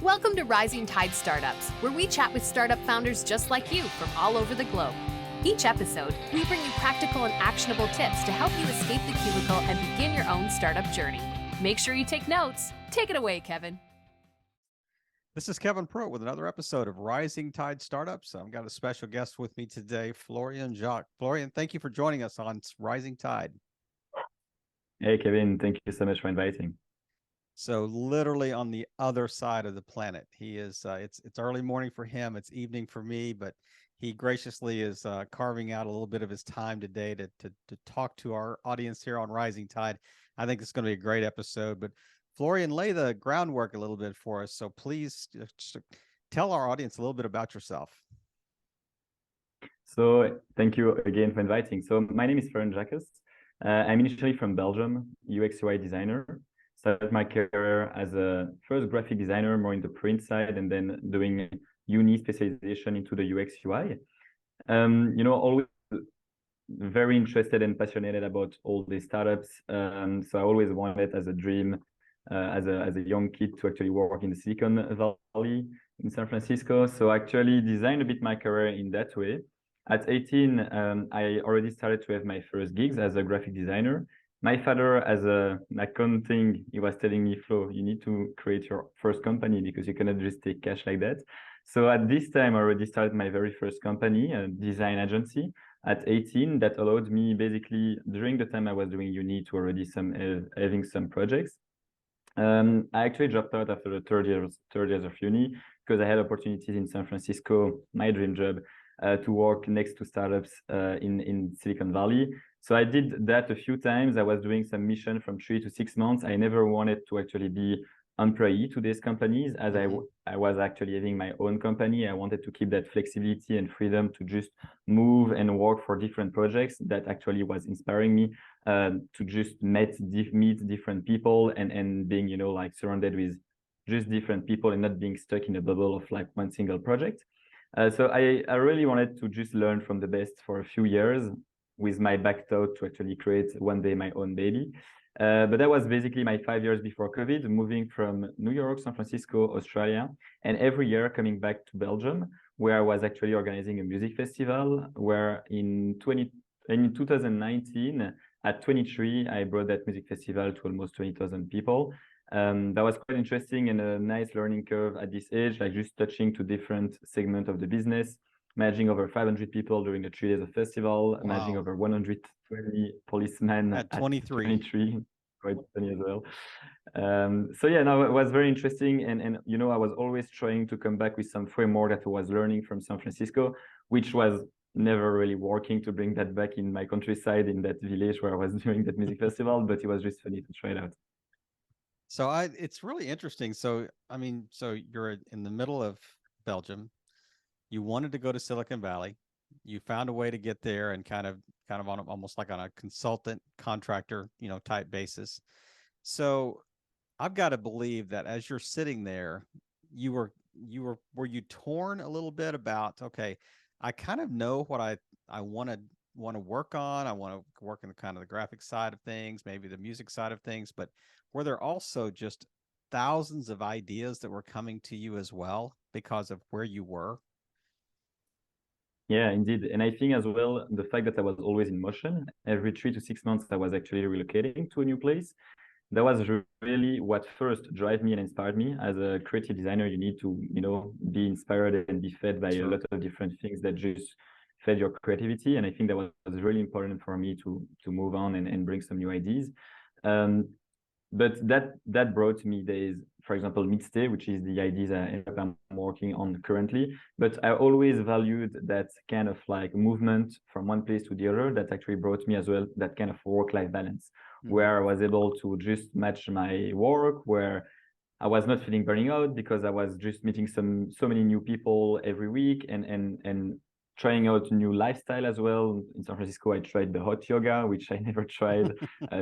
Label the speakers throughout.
Speaker 1: Welcome to Rising Tide Startups, where we chat with startup founders just like you from all over the globe. Each episode, we bring you practical and actionable tips to help you escape the cubicle and begin your own startup journey. Make sure you take notes. Take it away, Kevin.
Speaker 2: This is Kevin Pruitt with another episode of Rising Tide Startups. I've got a special guest with me today, Florian Jacques. Florian, thank you for joining us on Rising Tide.
Speaker 3: Hey, Kevin, thank you so much for inviting.
Speaker 2: So literally on the other side of the planet, he is, it's early morning for him. It's evening for me, but he graciously is carving out a little bit of his time today to talk to our audience here on Rising Tide. I think it's going to be a great episode, but Florian, lay the groundwork a little bit for us. So please just tell our audience a little bit about yourself.
Speaker 3: So thank you again for inviting. So my name is Florian Jacques. I'm initially from Belgium, UX UI designer. Started my career as a first graphic designer, more in the print side, and then doing uni specialization into the UX UI. Always very interested and passionate about all these startups. So I always wanted as a dream, as a young kid, to actually work in the Silicon Valley in San Francisco. So I actually designed a bit my career in that way. At 18, I already started to have my first gigs as a graphic designer. My father, as an accounting, he was telling me, Flo, you need to create your first company because you cannot just take cash like that. So at this time, I already started my very first company, a design agency, at 18. That allowed me basically, during the time I was doing uni, to already having some projects. I actually dropped out after the third years of uni because I had opportunities in San Francisco, my dream job, to work next to startups in Silicon Valley. So I did that a few times. I was doing some mission from 3 to 6 months. I never wanted to actually be employee to these companies, as I was actually having my own company. I wanted to keep that flexibility and freedom to just move and work for different projects. That actually was inspiring me to just meet different people and being, like surrounded with just different people and not being stuck in a bubble of like one single project. So I really wanted to just learn from the best for a few years with my back thought to actually create one day my own baby. But that was basically my 5 years before COVID, moving from New York, San Francisco, Australia, and every year coming back to Belgium, where I was actually organizing a music festival, where in 2019, at 23, I brought that music festival to almost 20,000 people. That was quite interesting and a nice learning curve at this age, like just touching to different segments of the business, managing over 500 people during the 3 days of festival, wow. Managing over 120 policemen
Speaker 2: at 23.
Speaker 3: 23, quite funny as well. It was very interesting. And I was always trying to come back with some framework that I was learning from San Francisco, which was never really working to bring that back in my countryside, in that village where I was doing that music festival, but it was just funny to try it out.
Speaker 2: So it's really interesting. So you're in the middle of Belgium. You wanted to go to Silicon Valley. You found a way to get there, and kind of on almost like on a consultant contractor, type basis. So I've got to believe that as you're sitting there, were you torn a little bit about, okay, I kind of know what I want to work on. I want to work in the kind of the graphic side of things, maybe the music side of things, but were there also just thousands of ideas that were coming to you as well because of where you were?
Speaker 3: Yeah, indeed. And I think as well, the fact that I was always in motion, every 3 to 6 months, I was actually relocating to a new place. That was really what first drove me and inspired me. As a creative designer, you need to, be inspired and be fed by a lot of different things that just fed your creativity. And I think that was really important for me to move on and bring some new ideas. But that brought me days, for example, Midstay, which is the ideas I'm working on currently. But I always valued that kind of like movement from one place to the other. That actually brought me as well that kind of work-life balance, where I was able to just match my work, where I was not feeling burning out because I was just meeting so many new people every week and trying out a new lifestyle as well. In San Francisco, I tried the hot yoga, which I never tried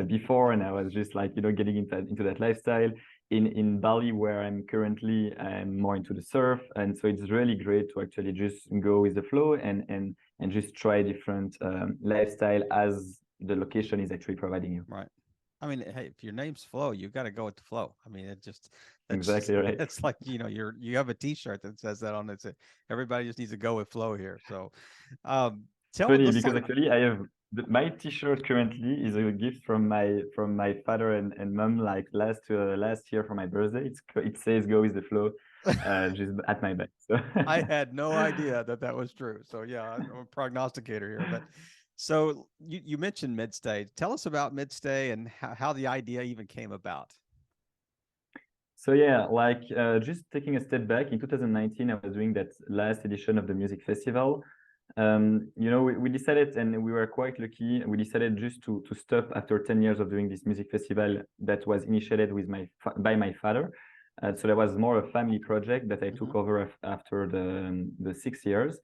Speaker 3: before. And I was just like, getting into that lifestyle. In Bali, where I'm currently, I'm more into the surf. And so it's really great to actually just go with the flow and just try different lifestyle as the location is actually providing you.
Speaker 2: Right. I mean, hey, if your name's Flow, you've got to go with the flow. I mean,
Speaker 3: Exactly right.
Speaker 2: It's like, you have a T-shirt that says that on it. Everybody just needs to go with flow here. So,
Speaker 3: Funny
Speaker 2: let's
Speaker 3: because
Speaker 2: talk.
Speaker 3: actually I have my T-shirt currently is a gift from my father and mom, like last year for my birthday. It says "Go with the flow," just at my back. So
Speaker 2: I had no idea that was true. So yeah, I'm a prognosticator here. But so you mentioned Midstay. Tell us about Midstay and how the idea even came about.
Speaker 3: So yeah, like just taking a step back, in 2019, I was doing that last edition of the music festival. We decided, and we were quite lucky. We decided just to stop after 10 years of doing this music festival that was initiated with by my father. So that was more a family project that I took over after the 6 years.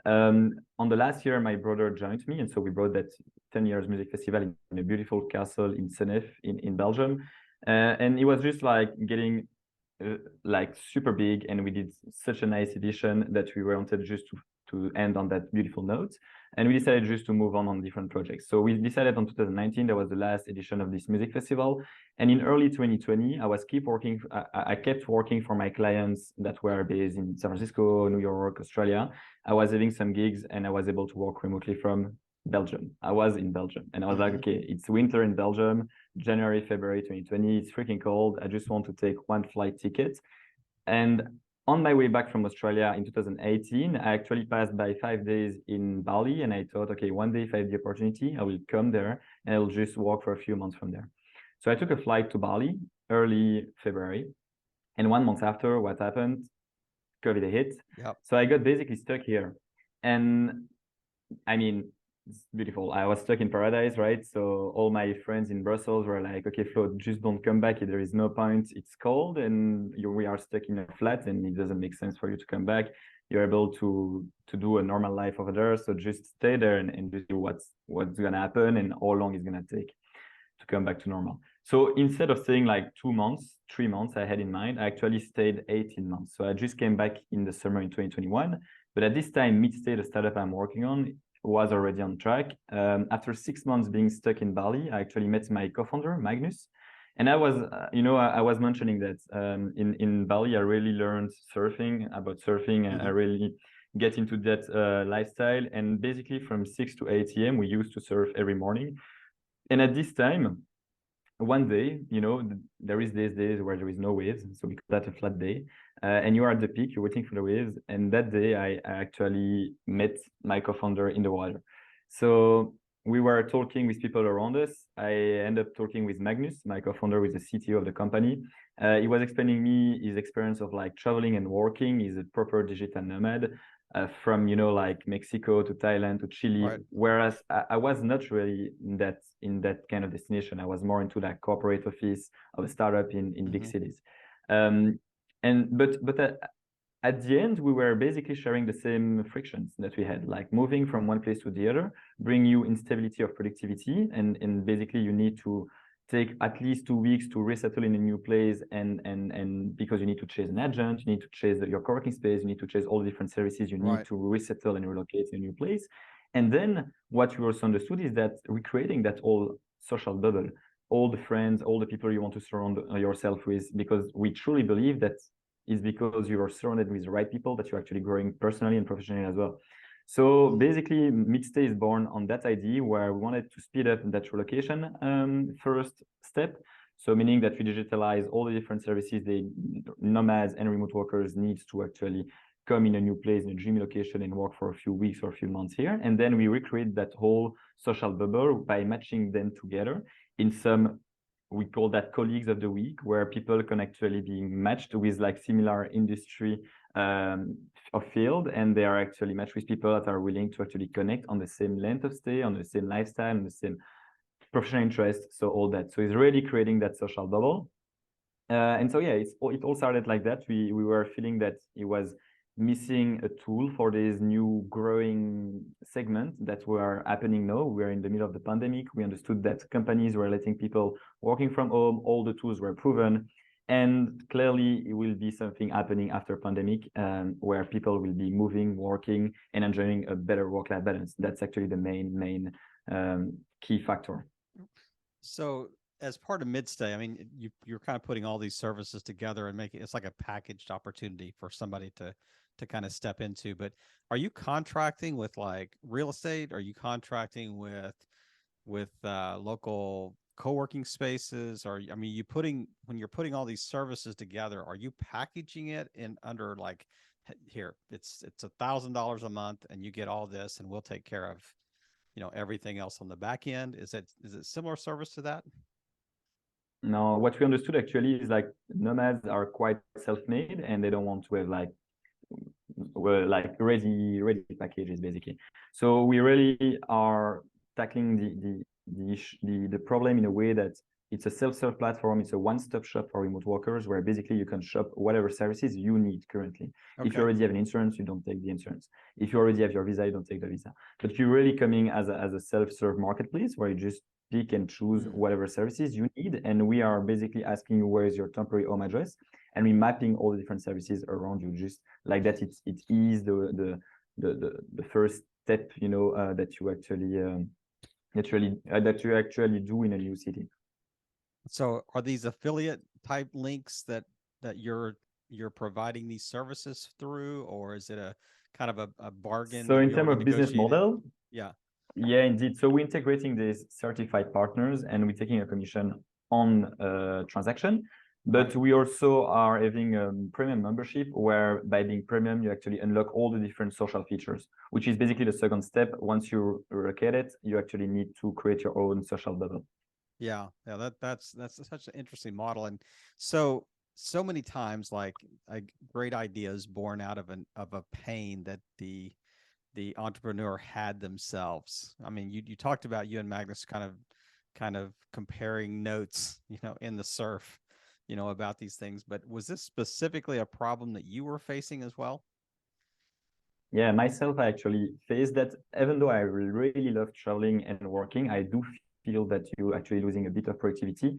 Speaker 3: On the last year, my brother joined me, and so we brought that 10 years music festival in a beautiful castle in Senef in Belgium. And it was just like getting like super big, and we did such a nice edition that we wanted just to end on that beautiful note. And we decided just to move on different projects. So we decided on 2019, that was the last edition of this music festival. And in early 2020, I kept working for my clients that were based in San Francisco, New York, Australia. I was having some gigs and I was able to work remotely from Belgium. I was in Belgium and I was like, okay, it's winter in Belgium, January, February 2020. It's freaking cold. I just want to take one flight ticket. And on my way back from Australia in 2018, I actually passed by 5 days in Bali, and I thought, okay, one day if I have the opportunity, I will come there and I'll just walk for a few months from there. So I took a flight to Bali early February. And 1 month after, what happened? COVID hit.
Speaker 2: Yep.
Speaker 3: So I got basically stuck here. And I mean, it's beautiful. I was stuck in paradise, right? So all my friends in Brussels were like, okay, Flo, just don't come back. There is no point. It's cold and we are stuck in a flat and it doesn't make sense for you to come back. You're able to do a normal life over there. So just stay there and just do what's going to happen and how long it's going to take to come back to normal. So instead of staying like 2 months, 3 months I had in mind, I actually stayed 18 months. So I just came back in the summer in 2021. But at this time, Midstay, the startup I'm working on, was already on track. After 6 months being stuck in Bali, I actually met my co-founder, Magnus. And I was mentioning that in Bali, I really learned about surfing. I really get into that lifestyle. And basically from 6 to 8 a.m., we used to surf every morning. And at this time, one day, there is these days where there is no waves. So we call that a flat day. And you are at the peak, you're waiting for the waves. And that day, I actually met my co-founder in the water. So we were talking with people around us. I ended up talking with Magnus, my co-founder, with the CTO of the company. He was explaining me his experience of like traveling and working. He's a proper digital nomad. From like Mexico to Thailand to Chile, right. Whereas I was not really in that kind of destination. I was more into like corporate office of a startup in big cities. But at the end, we were basically sharing the same frictions that we had, like moving from one place to the other, bring you instability of productivity, and basically you need to take at least 2 weeks to resettle in a new place, and because you need to chase an agent, you need to chase your co-working space, you need to chase all the different services, you need to resettle and relocate to a new place. And then what we also understood is that recreating that whole social bubble, all the friends, all the people you want to surround yourself with, because we truly believe that is because you are surrounded with the right people that you're actually growing personally and professionally as well. So basically, Midstay is born on that idea where we wanted to speed up that relocation first step. So meaning that we digitalize all the different services the nomads and remote workers need to actually come in a new place, in a dream location, and work for a few weeks or a few months here. And then we recreate that whole social bubble by matching them together in some, we call that colleagues of the week, where people can actually be matched with like similar industry of field, and they are actually matched with people that are willing to actually connect on the same length of stay, on the same lifestyle, on the same professional interest, so all that. So it's really creating that social bubble. And so yeah, it all started like that. We were feeling that it was missing a tool for this new growing segment that were happening now. We're in the middle of the pandemic. We understood that companies were letting people working from home. All the tools were proven. And clearly it will be something happening after pandemic where people will be moving, working, and enjoying a better work-life balance. That's actually the main key factor.
Speaker 2: So as part of Midstay, I mean, you're kind of putting all these services together and making it's like a packaged opportunity for somebody to kind of step into. But are you contracting with like real estate? Are you contracting with local co-working spaces? Or I mean, when you're putting all these services together, are you packaging it in under like here it's $1,000 a month and you get all this and we'll take care of everything else on the back end? Is it similar service to that?
Speaker 3: No, what we understood actually is like nomads are quite self-made and they don't want to have like ready packages basically. So we really are tackling the problem in a way that it's a self-serve platform. It's a one-stop shop for remote workers where basically you can shop whatever services you need currently.
Speaker 2: Okay.
Speaker 3: If you already have an insurance, you don't take the insurance. If you already have your visa, you don't take the visa. But you're really coming as a self-serve marketplace where you just pick and choose whatever services you need. And we are basically asking you where is your temporary home address, and we're mapping all the different services around you. Just like that, it is the first step, that you actually do in a new city.
Speaker 2: So are these affiliate type links that you're providing these services through, or is it a kind of a bargain?
Speaker 3: So in terms of business model,
Speaker 2: yeah,
Speaker 3: indeed. So we're integrating these certified partners and we're taking a commission on transaction. But we also are having a premium membership where by being premium, you actually unlock all the different social features, which is basically the second step. Once you relocate it, you actually need to create your own social bubble.
Speaker 2: Yeah. That's such an interesting model. And so many times, like a great idea is born out of a pain that the entrepreneur had themselves. I mean, you talked about you and Magnus kind of comparing notes, in the surf, about these things. But was this specifically a problem that you were facing as well?
Speaker 3: Yeah, myself, I actually faced that. Even though I really love traveling and working, I do feel that you're actually losing a bit of productivity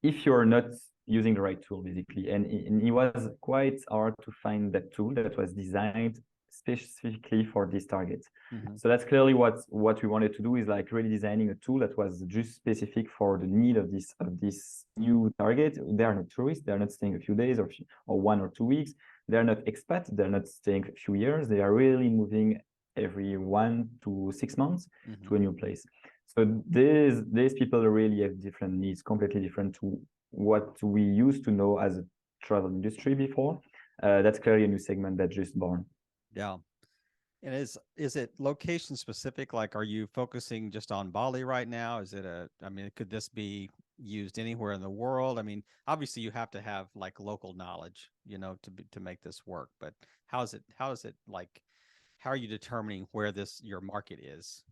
Speaker 3: if you're not using the right tool, basically. And it was quite hard to find that tool that was designed specifically for this target. So that's clearly what we wanted to do, is like really designing a tool that was just specific for the need of this new target. They are not tourists, they are not staying a few days or 1 or 2 weeks. They're not expats, they're not staying a few years. They are really moving every 1 to 6 months to a new place. So these people really have different needs, completely different to what we used to know as a travel industry before. That's clearly a new segment that just born.
Speaker 2: Yeah. And is it location specific? Like, are you focusing just on Bali right now? Could this be used anywhere in the world? I mean, obviously you have to have like local knowledge, to make this work, but how is it like, how are you determining where your market is?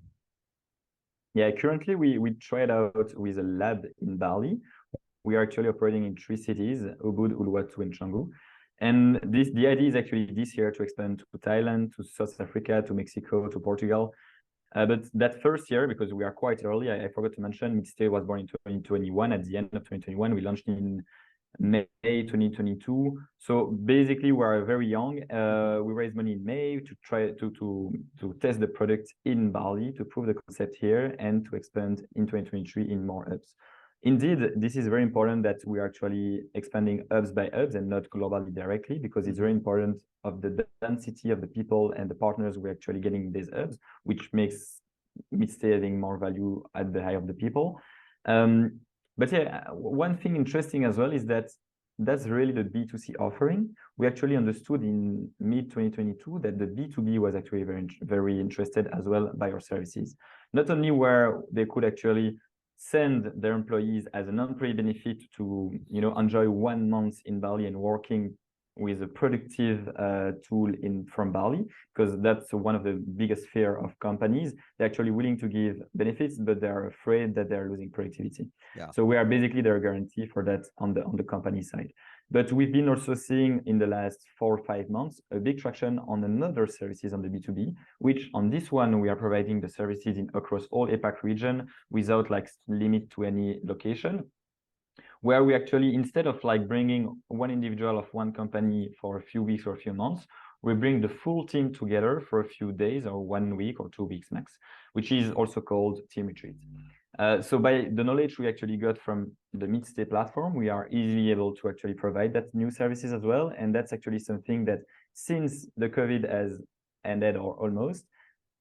Speaker 3: Yeah, currently we tried out with a lab in Bali. We are actually operating in 3 cities, Ubud, Uluwatu, and Canggu. And the idea is actually this year to expand to Thailand, to South Africa, to Mexico, to Portugal. But that first year, because we are quite early, I forgot to mention, Midstay was born in 2021. At the end of 2021, we launched in May 2022. So basically, we are very young. We raised money in May to try to test the product in Bali, to prove the concept here, and to expand in 2023 in more hubs. Indeed, this is very important that we are actually expanding hubs by hubs and not globally directly, because it's very important of the density of the people and the partners we're actually getting in these hubs, which makes Midstay having more value at the eye of the people. But yeah, one thing interesting as well is that that's really the B2C offering. We actually understood in mid-2022 that the B2B was actually very, very interested as well by our services. Not only where they could actually send their employees as an employee benefit to enjoy 1 month in Bali and working with a productive tool from Bali, because that's one of the biggest fear of companies. They're actually willing to give benefits, but they're afraid that they're losing productivity.
Speaker 2: Yeah.
Speaker 3: So we are basically their guarantee for that on the company side. But we've been also seeing in the last 4 or 5 months a big traction on another services on the B2B, which on this one we are providing the services across all APAC region without like limit to any location, where we actually, instead of like bringing one individual of one company for a few weeks or a few months, we bring the full team together for a few days or 1 week or 2 weeks max, which is also called team retreat. So by the knowledge we actually got from the Midstay platform, we are easily able to actually provide that new services as well. And that's actually something that since the COVID has ended or almost,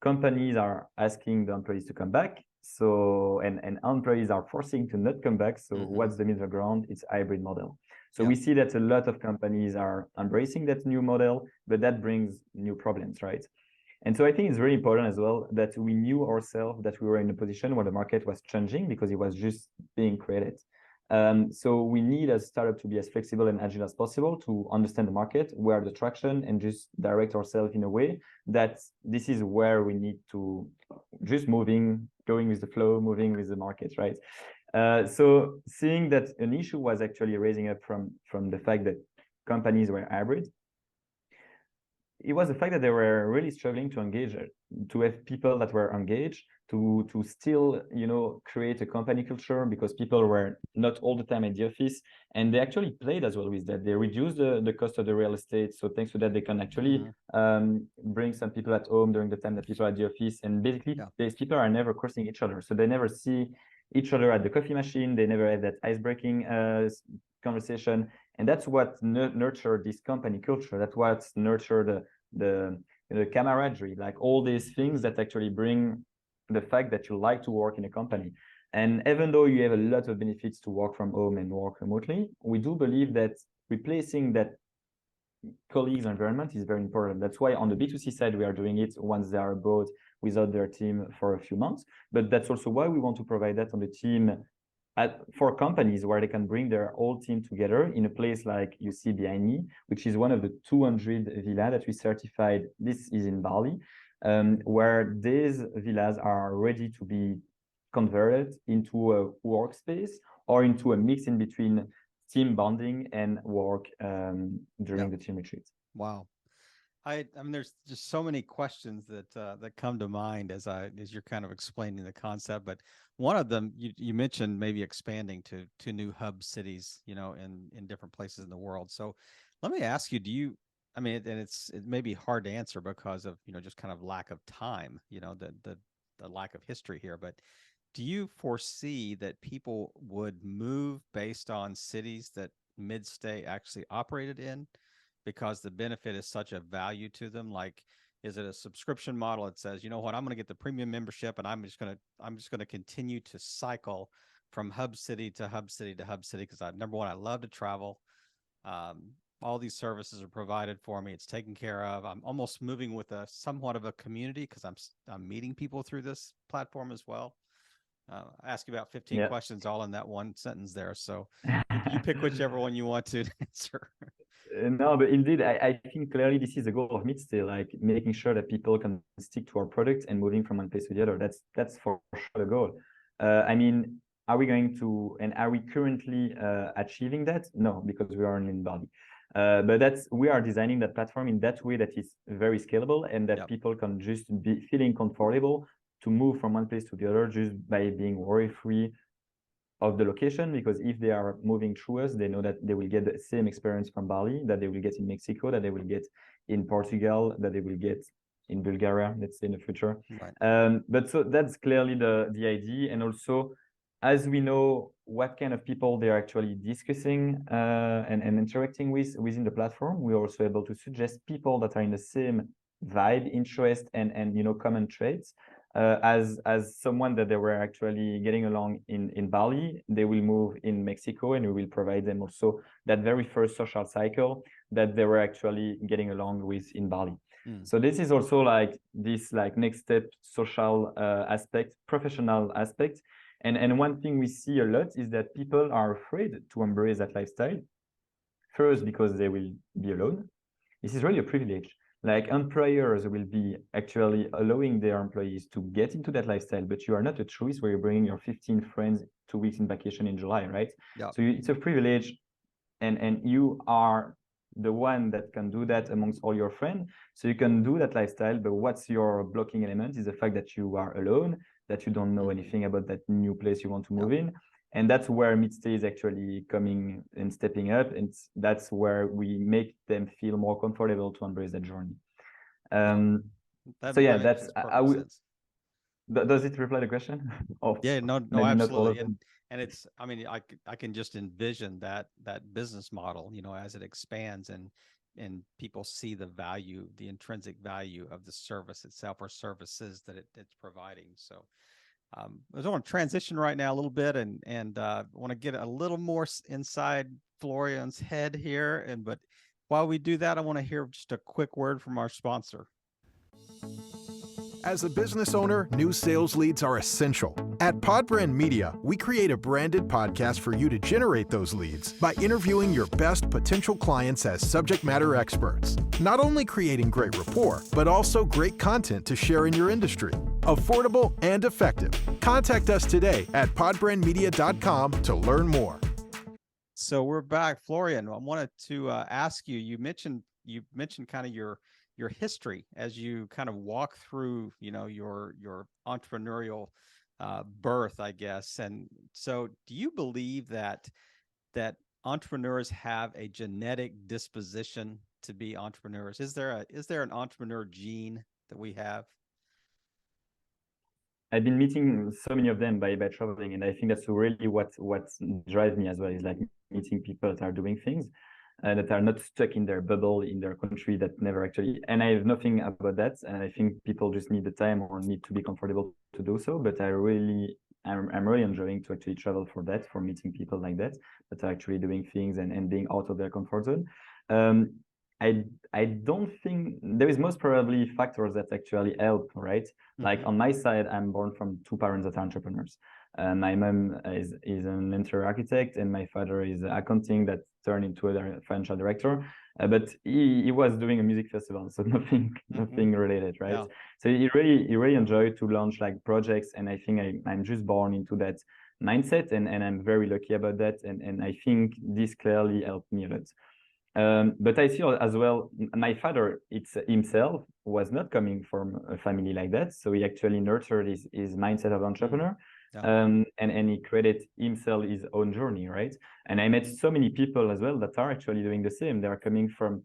Speaker 3: companies are asking the employees to come back. So, and employees are forcing to not come back. So what's the middle ground? It's a hybrid model. So we see that a lot of companies are embracing that new model, but that brings new problems, right? And so I think it's very important as well that we knew ourselves that we were in a position where the market was changing because it was just being created. So we need as a startup to be as flexible and agile as possible to understand the market, where the traction, and just direct ourselves in a way that this is where we need to just going with the flow, moving with the market, right? So seeing that an issue was actually raising up from the fact that companies were hybrid, it was the fact that they were really struggling to engage, to have people that were engaged, to still, create a company culture, because people were not all the time at the office, and they actually played as well with that. They reduced the cost of the real estate, so thanks to that, they can actually bring some people at home during the time that people are at the office, and basically these people are never crossing each other, so they never see each other at the coffee machine. They never have that ice-breaking conversation. And that's what nurtured this company culture. That's what nurtured the camaraderie, like all these things that actually bring the fact that you like to work in a company. And even though you have a lot of benefits to work from home and work remotely, we do believe that replacing that colleagues environment is very important. That's why on the B2C side, we are doing it once they are abroad without their team for a few months. But that's also why we want to provide that on the team for companies, where they can bring their whole team together in a place like you see behind me, which is one of the 200 villas that we certified. This is in Bali, where these villas are ready to be converted into a workspace or into a mix in between team bonding and work during the team retreat.
Speaker 2: Wow. I mean, there's just so many questions that come to mind as you're kind of explaining the concept. But one of them, you mentioned maybe expanding to new hub cities, in different places in the world. So let me ask you, I mean, and it may be hard to answer because of, just kind of lack of time, the lack of history here. But do you foresee that people would move based on cities that Midstay actually operated in, because the benefit is such a value to them? Like, is it a subscription model that says, you know what, I'm going to get the premium membership, and I'm just going to continue to cycle from hub city to hub city to hub city, because number one, I love to travel. All these services are provided for me. It's taken care of. I'm almost moving with a somewhat of a community, because I'm meeting people through this platform as well. I ask you about 15 questions all in that one sentence there. So you pick whichever one you want to answer.
Speaker 3: No, but indeed, I think clearly this is the goal of Midstay, like making sure that people can stick to our product and moving from one place to the other. That's for sure the goal. I mean, are we currently achieving that? No, because we are only in Bali. But we are designing that platform in that way that is very scalable, and that people can just be feeling comfortable to move from one place to the other just by being worry-free of the location, because if they are moving through us, they know that they will get the same experience from Bali that they will get in Mexico, that they will get in Portugal, that they will get in Bulgaria, let's say, in the future. Right. But so that's clearly the idea. And also, as we know what kind of people they're actually discussing and interacting with within the platform, we're also able to suggest people that are in the same vibe, interest, and common traits. As someone that they were actually getting along in Bali, they will move in Mexico, and we will provide them also that very first social cycle that they were actually getting along with in Bali. So this is also like this next step social aspect, professional aspect. And one thing we see a lot is that people are afraid to embrace that lifestyle. First, because they will be alone. This is really a privilege. Like, employers will be actually allowing their employees to get into that lifestyle, but you are not a choice where you're bringing your 15 friends 2 weeks in vacation in July, right? Yeah. So it's a privilege, and you are the one that can do that amongst all your friends. So you can do that lifestyle, but what's your blocking element is the fact that you are alone, that you don't know anything about that new place you want to move in. And that's where Midstay is actually coming and stepping up. And that's where we make them feel more comfortable to embrace that journey. That's Does it reply the question? Oh,
Speaker 2: Yeah, no,
Speaker 3: maybe not all
Speaker 2: absolutely.
Speaker 3: of them.
Speaker 2: And it's, I mean, I can just envision that business model, as it expands and people see the value, the intrinsic value of the service itself or services that it's providing. So I just want to transition right now a little bit and want to get a little more inside Florian's head here. But while we do that, I want to hear just a quick word from our sponsor.
Speaker 4: As a business owner, new sales leads are essential. At Podbrand Media, we create a branded podcast for you to generate those leads by interviewing your best potential clients as subject matter experts. Not only creating great rapport, but also great content to share in your industry. Affordable and effective. Contact us today at podbrandmedia.com to learn more.
Speaker 2: So we're back. Florian, I wanted to ask you, you mentioned kind of your history as you kind of walk through, your entrepreneurial birth, I guess. And so do you believe that entrepreneurs have a genetic disposition to be entrepreneurs? Is there an entrepreneur gene that we have?
Speaker 3: I've been meeting so many of them by traveling, and I think that's really what drives me as well, is like meeting people that are doing things that are not stuck in their bubble in their country that never actually. And I have nothing about that, and I think people just need the time or need to be comfortable to do so. But I'm really enjoying to actually travel for that, for meeting people like that are actually doing things and being out of their comfort zone. I don't think there is most probably factors that actually help, right? Mm-hmm. Like on my side, I'm born from two parents that are entrepreneurs. My mom is an interior architect, and my father is accounting that turned into a financial director. But he was doing a music festival, so nothing related, right? Yeah. So he really enjoyed to launch like projects, and I think I'm just born into that mindset, and I'm very lucky about that, and I think this clearly helped me a lot. But I see as well, my father himself was not coming from a family like that. So he actually nurtured his mindset of entrepreneur. Yeah. And he created himself his own journey, right? And I met so many people as well that are actually doing the same. They're coming from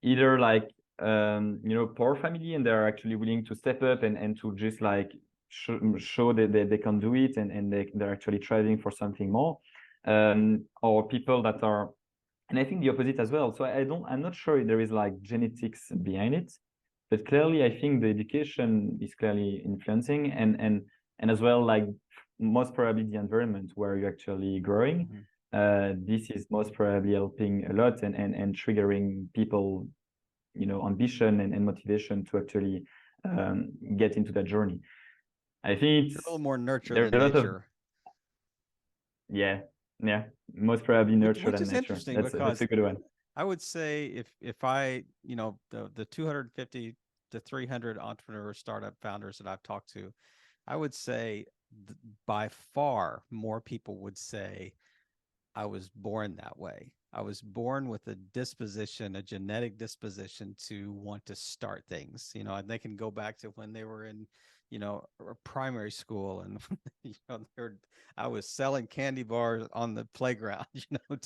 Speaker 3: either like, poor family, and they're actually willing to step up and to just like show that they can do it, and they're actually striving for something more. Or people that are, and I think the opposite as well. So I'm not sure if there is like genetics behind it, but clearly I think the education is clearly influencing, and as well, like most probably the environment where you're actually growing. Mm-hmm. This is most probably helping a lot and triggering people, ambition and motivation to actually get into that journey. I think it's
Speaker 2: a little more nurture than nature.
Speaker 3: Yeah, most probably nurture
Speaker 2: which
Speaker 3: than
Speaker 2: is
Speaker 3: nature.
Speaker 2: Interesting
Speaker 3: that's a good one.
Speaker 2: I would say if I, the 250 to 300 entrepreneur startup founders that I've talked to, I would say by far more people would say I was born that way. I was born with a disposition, a genetic disposition to want to start things, and they can go back to when they were in, primary school, and I was selling candy bars on the playground,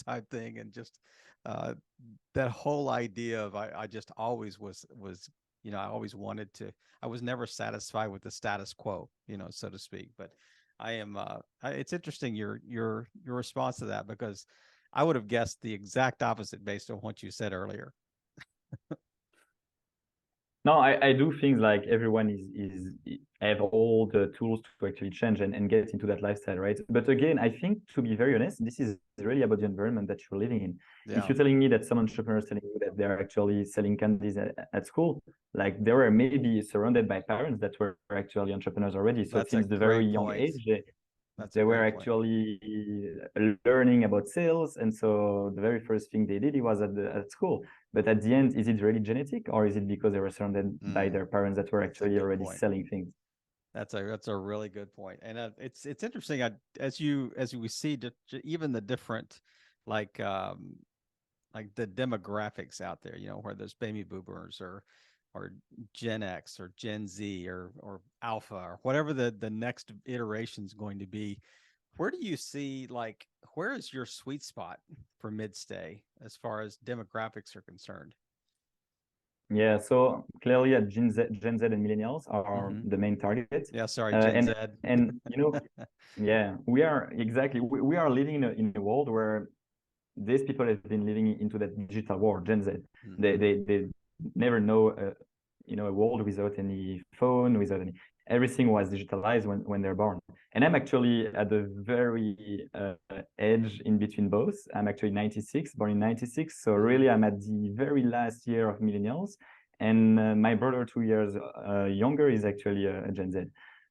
Speaker 2: type thing. And just that whole idea of I just always was, I always wanted to, I was never satisfied with the status quo, so to speak. But I am, it's interesting your response to that, because I would have guessed the exact opposite based on what you said earlier.
Speaker 3: No, I do things like everyone is have all the tools to actually change and get into that lifestyle, right? But again, I think, to be very honest, this is really about the environment that you're living in. Yeah. If you're telling me that some entrepreneurs telling you that they're actually selling candies at school, like they were maybe surrounded by parents that were actually entrepreneurs already. So since the very young age, they were actually learning about sales, and so the very first thing they did was at school. But at the end, is it really genetic, or is it because they were surrounded by their parents that were actually already selling things?
Speaker 2: That's a really good point, and it's interesting. As we see even the different like the demographics out there, where there's baby boomers or Gen X or Gen Z or Alpha or whatever the next iteration is going to be. Where do you see, like, where is your sweet spot for Midstay as far as demographics are concerned?
Speaker 3: Yeah, so clearly at Gen Z and millennials are
Speaker 2: Mhm.
Speaker 3: the main targets.
Speaker 2: Yeah, sorry, Gen Z.
Speaker 3: And yeah, we are exactly we are living in a world where these people have been living into that digital world, Gen Z.
Speaker 2: Mhm.
Speaker 3: They never know a world without any phone, without any everything was digitalized when they're born. And I'm actually at the very edge in between both. I'm actually 96, born in 96. So really I'm at the very last year of millennials. And my brother 2 years younger is actually a Gen Z.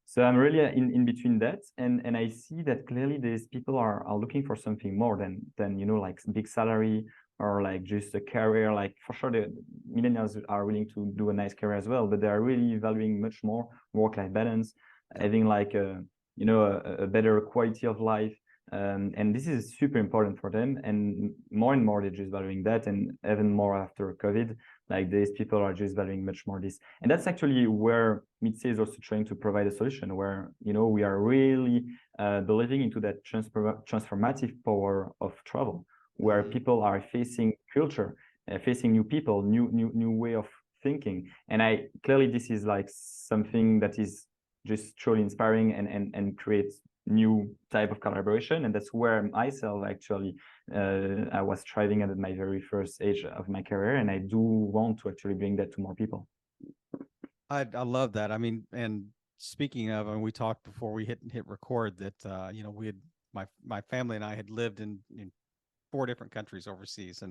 Speaker 3: So I'm really in between that, and I see that clearly these people are looking for something more than like big salary or like just a career. Like for sure, the millennials are willing to do a nice career as well, but they are really valuing much more work-life balance,
Speaker 2: Yep.
Speaker 3: having like a better quality of life. And this is super important for them, and more they're just valuing that, and even more after COVID, like these people are just valuing much more this. And that's actually where Midstay is also trying to provide a solution where, we are really believing into that transformative power of travel, where people are facing culture, facing new people, new way of thinking. And this is like something that is just truly inspiring and creates new type of collaboration. And that's where myself actually I was striving at my very first age of my career, and I do want to actually bring that to more people.
Speaker 2: I love that. I mean, and speaking of, and we talked before we hit record that we had my family and I had lived in 4 different countries overseas,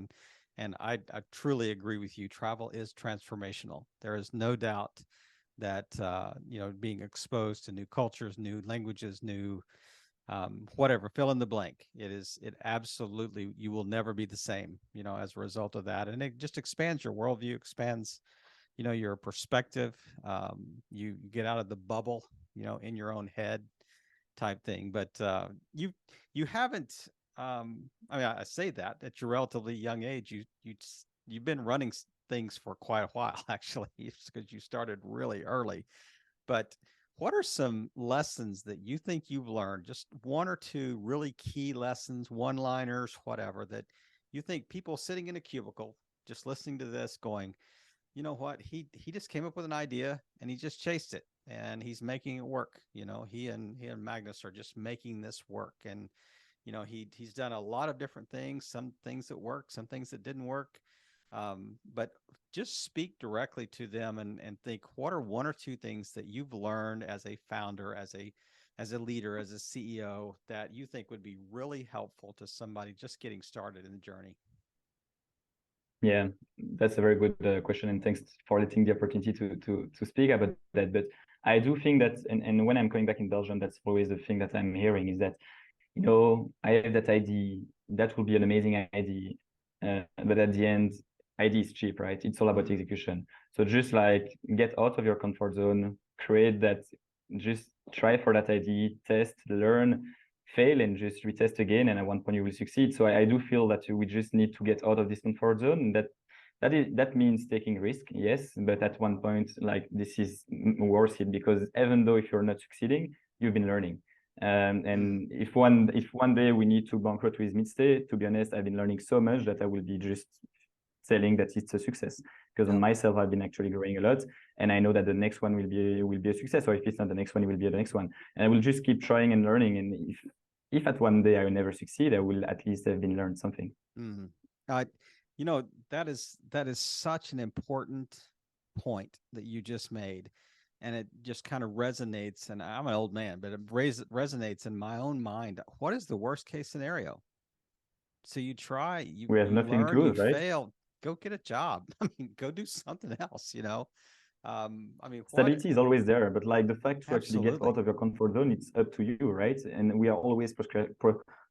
Speaker 2: and I truly agree with you. Travel is transformational. There is no doubt that being exposed to new cultures, new languages, new whatever, fill in the blank. It absolutely, you will never be the same, as a result of that. And it just expands your worldview, expands, your perspective. You get out of the bubble, in your own head type thing. But you haven't, I mean, I say that at your relatively young age, you've been running things for quite a while, actually, because you started really early. But what are some lessons that you think you've learned, just 1 or 2 really key lessons, one-liners, whatever, that you think people sitting in a cubicle just listening to this going, you know what, he just came up with an idea and he just chased it and he's making it work. He and Magnus are just making this work. And he's done a lot of different things, some things that work, some things that didn't work. But just speak directly to them and think, what are 1 or 2 things that you've learned as a founder, as a leader, as a CEO, that you think would be really helpful to somebody just getting started in the journey?
Speaker 3: Yeah, that's a very good question, and thanks for letting the opportunity to speak about that. But I do think that, and when I'm coming back in Belgium, that's always the thing that I'm hearing is that, I have that idea, that will be an amazing idea, but at the end, idea is cheap, right? It's all about execution. So just like get out of your comfort zone, create that, just try for that idea, test, learn, fail, and just retest again. And at one point you will succeed. So I do feel that we just need to get out of this comfort zone. And that means taking risk, yes. But at one point, like this is worth it, because even though if you're not succeeding, you've been learning. And if one day we need to bankrupt with Midstay, to be honest, I've been learning so much that I will be just telling that it's a success, because on myself I've been actually growing a lot, and I know that the next one will be a success, or if it's not the next one, it will be the next one, and I will just keep trying and learning. And if at one day I will never succeed, I will at least have been learned something.
Speaker 2: That is such an important point that you just made, and it just kind of resonates. And I'm an old man, but it resonates in my own mind. What is the worst case scenario? So you try,
Speaker 3: We have
Speaker 2: you
Speaker 3: nothing to
Speaker 2: learn, you
Speaker 3: lose, right?
Speaker 2: fail, go get a job. I mean, go do something else. I mean,
Speaker 3: Stability is always there, but like the fact to actually get
Speaker 2: Absolutely.
Speaker 3: out of your comfort zone, it's up to you, right? And we are always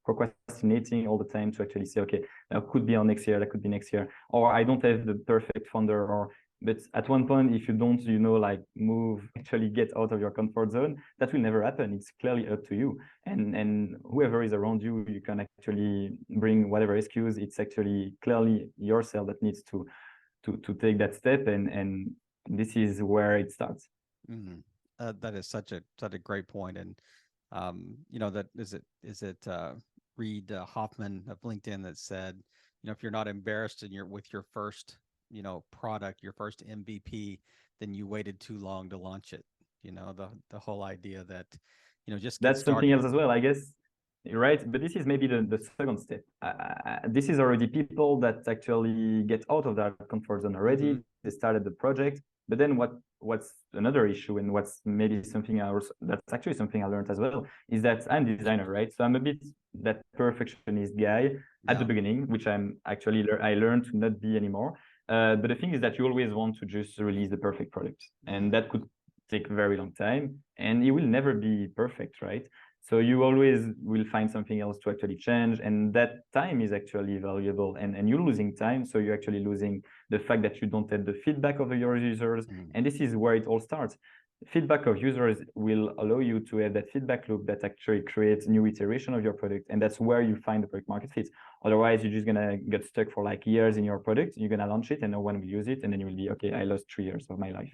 Speaker 3: procrastinating all the time to actually say, okay, that could be on next year, that could be next year, or I don't have the perfect founder, but at one point, if you don't, like move, actually get out of your comfort zone, that will never happen. It's clearly up to you. And whoever is around you, you can actually bring whatever excuse. It's actually clearly yourself that needs to take that step, and this is where it starts.
Speaker 2: That is such a great point. And that is it Reid Hoffman of LinkedIn that said, if you're not embarrassed with your first product, your first MVP, then you waited too long to launch it. The whole idea that, just get
Speaker 3: That's something
Speaker 2: started.
Speaker 3: else as well, I guess. Right, but this is maybe the second step. This is already people that actually get out of their comfort zone already. They started the project, but then what's another issue, and what's maybe something else that's actually something I learned as well, is that I'm a designer, right? So I'm a bit that perfectionist guy at the beginning, which I learned to not be anymore. But the thing is that you always want to just release the perfect product, and that could take a very long time, and it will never be perfect, right? So you always will find something else to actually change, and that time is actually valuable, and you're losing time. So you're actually losing the fact that you don't have the feedback of your users, and this is where it all starts. Feedback of users will allow you to have that feedback loop that actually creates new iteration of your product, and that's where you find the product market fit. Otherwise, you're just gonna get stuck for like years in your product. You're gonna launch it and no one will use it, and then you will be, okay, I lost 3 years of my life.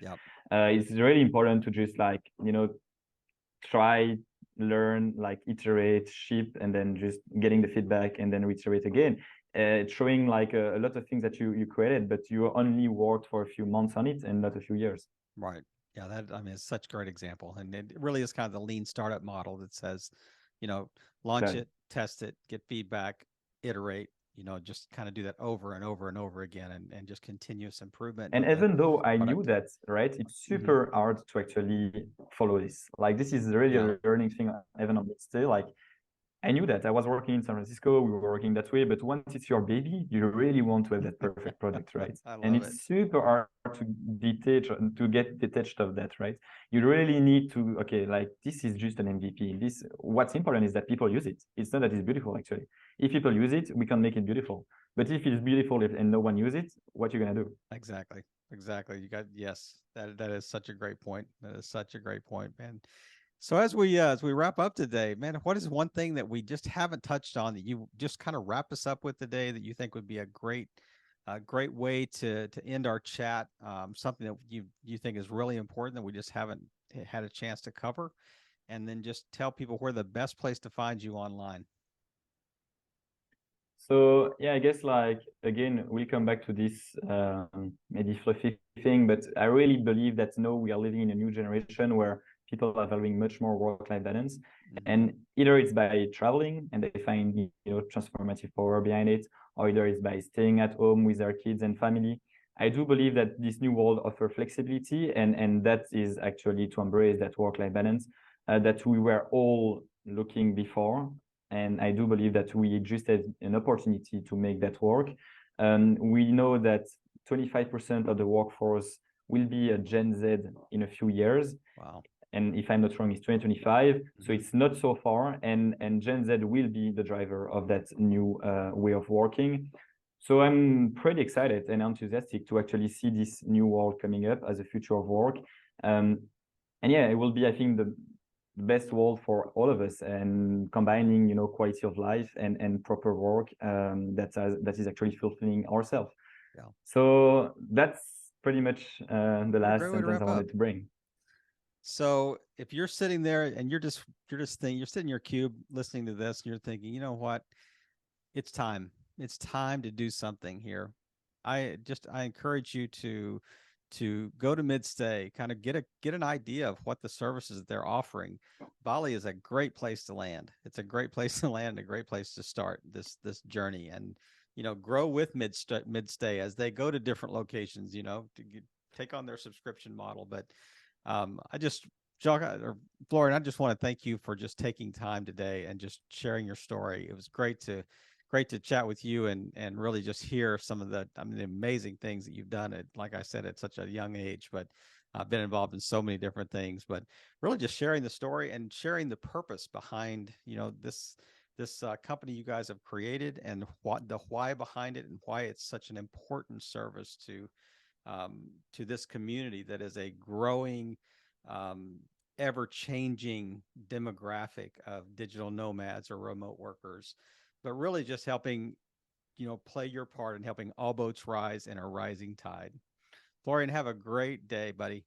Speaker 3: It's really important to just like, try, learn, like iterate, ship, and then just getting the feedback and then reiterate again. Showing like a lot of things that you created, but you only worked for a few months on it and not a few years.
Speaker 2: Right. Yeah, it's such a great example. And it really is kind of the lean startup model that says, launch it, test it, get feedback, iterate, just kind of do that over and over and over again, and just continuous improvement.
Speaker 3: And even though I knew that, right, it's super hard to actually follow this. Like, this is really a learning thing, even on Midstay. Like, I knew that I was working in San Francisco, we were working that way, but once it's your baby, you really want to have that perfect product, right? And it's super hard to get detached of that, right? You really need to, okay, like, this is just an MVP. What's important is that people use it. It's not that it's beautiful, actually. If people use it, we can make it beautiful. But if it's beautiful and no one uses it, what are you gonna do?
Speaker 2: Exactly. That is such a great point. That is such a great point, man. So as we wrap up today, man, what is one thing that we just haven't touched on that you just kind of wrap us up with today that you think would be a great way to end our chat? Something that you think is really important that we just haven't had a chance to cover, and then just tell people where the best place to find you online.
Speaker 3: So yeah, I guess, like, again, we'll come back to this maybe fluffy thing, but I really believe that now we are living in a new generation where people are valuing much more work-life balance, and either it's by traveling and they find transformative power behind it, or either it's by staying at home with their kids and family. I do believe that this new world offers flexibility, and that is actually to embrace that work-life balance that we were all looking before. And I do believe that we just have an opportunity to make that work. We know that 25% of the workforce will be a Gen Z in a few years.
Speaker 2: Wow.
Speaker 3: And if I'm not wrong, it's 2025. So it's not so far. And Gen Z will be the driver of that new way of working. So I'm pretty excited and enthusiastic to actually see this new world coming up as a future of work. And yeah, it will be, I think, the best world for all of us, and combining, quality of life and proper work that is actually fulfilling ourselves.
Speaker 2: Yeah.
Speaker 3: So that's pretty much the last sentence I wanted to bring.
Speaker 2: So if you're sitting there and you're sitting in your cube listening to this, and you're thinking, you know what, it's time to do something here. I encourage you to go to Midstay, kind of get an idea of what the services that they're offering. Bali is a great place to land. It's a great place to land, a great place to start this journey, and grow with Midstay as they go to different locations, to take on their subscription model. But Jacques or Florian, I just want to thank you for just taking time today and just sharing your story. It was great to chat with you and really just hear some of the amazing things that you've done. Like I said, at such a young age, but I've been involved in so many different things, but really just sharing the story and sharing the purpose behind, this company you guys have created, and what the why behind it, and why it's such an important service to this community that is a growing, ever-changing demographic of digital nomads or remote workers, but really just helping, play your part in helping all boats rise in a rising tide. Florian, have a great day, buddy.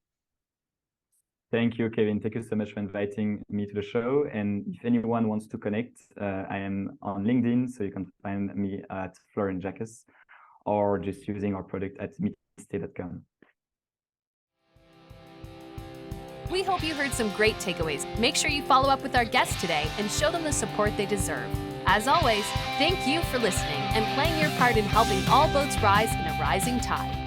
Speaker 3: Thank you, Kevin. Thank you so much for inviting me to the show. And if anyone wants to connect, I am on LinkedIn, so you can find me at Florian Jacques, or just using our product at midstay.com.
Speaker 1: We hope you heard some great takeaways. Make sure you follow up with our guests today and show them the support they deserve. As always, thank you for listening and playing your part in helping all boats rise in a rising tide.